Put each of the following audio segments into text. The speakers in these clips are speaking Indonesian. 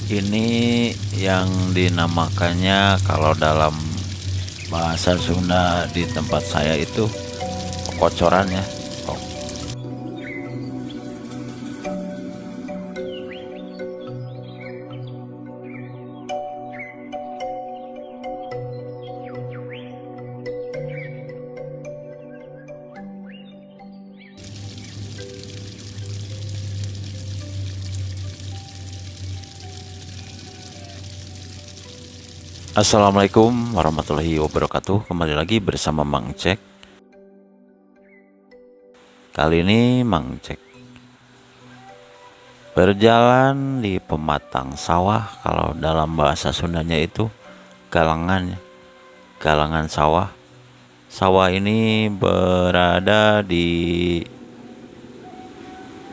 Ini yang dinamakannya kalau dalam bahasa Sunda di tempat saya itu kocoran ya. Assalamualaikum warahmatullahi wabarakatuh. Kembali lagi bersama Mang Cek. Kali ini Mang Cek berjalan di pematang sawah. Kalau dalam bahasa Sundanya itu galangan, galangan sawah. Sawah ini berada di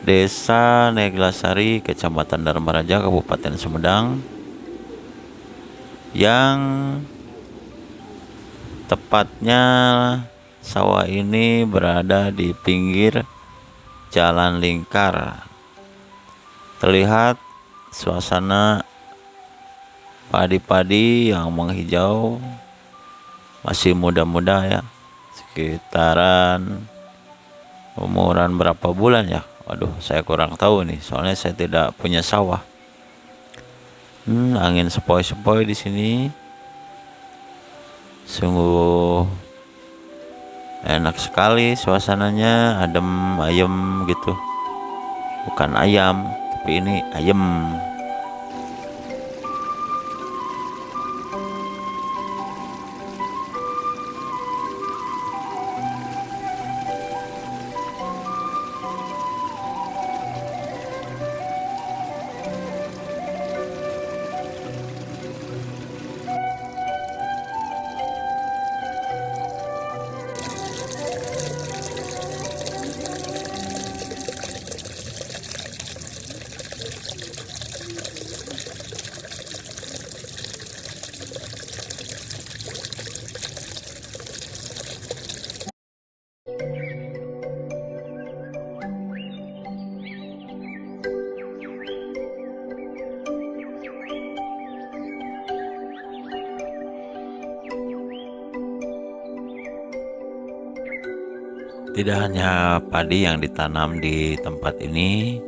Desa Neglasari, Kecamatan Dharmaraja, Kabupaten Sumedang, yang tepatnya sawah ini berada di pinggir jalan lingkar. Terlihat suasana padi-padi yang menghijau, masih muda-muda ya, sekitaran umuran berapa bulan ya. Waduh, saya kurang tahu nih, soalnya saya tidak punya sawah. Angin sepoi-sepoi di sini, sungguh enak sekali suasananya, adem ayem gitu. Bukan ayam, tapi ini ayem. Tidak hanya padi yang ditanam di tempat ini,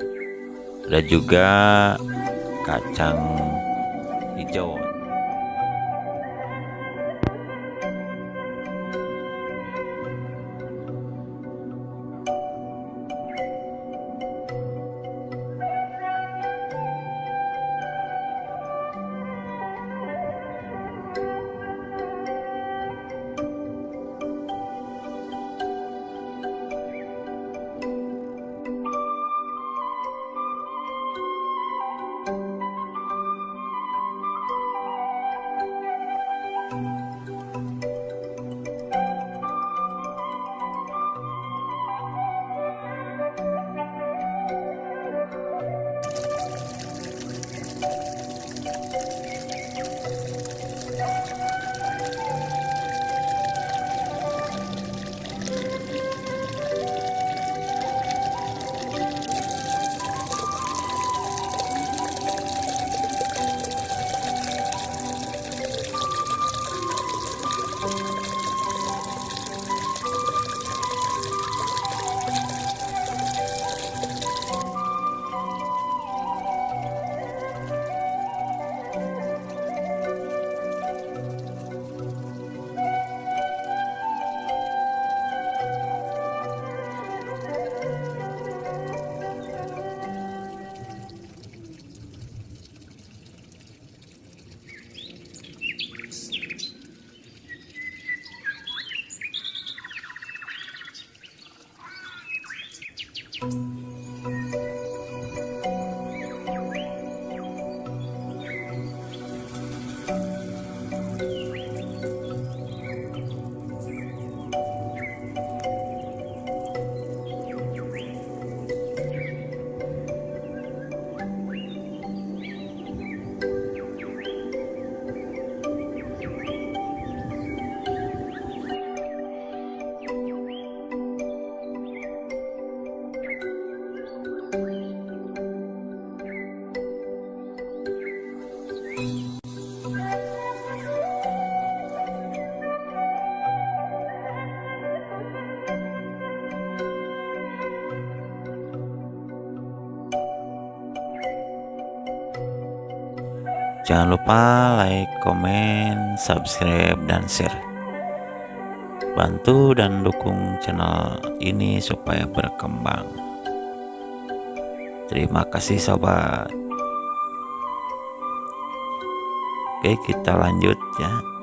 ada juga kacang hijau. Jangan lupa like, komen, subscribe, dan share. Bantu dan dukung channel ini supaya berkembang. Terima kasih sobat. Oke, kita lanjut ya.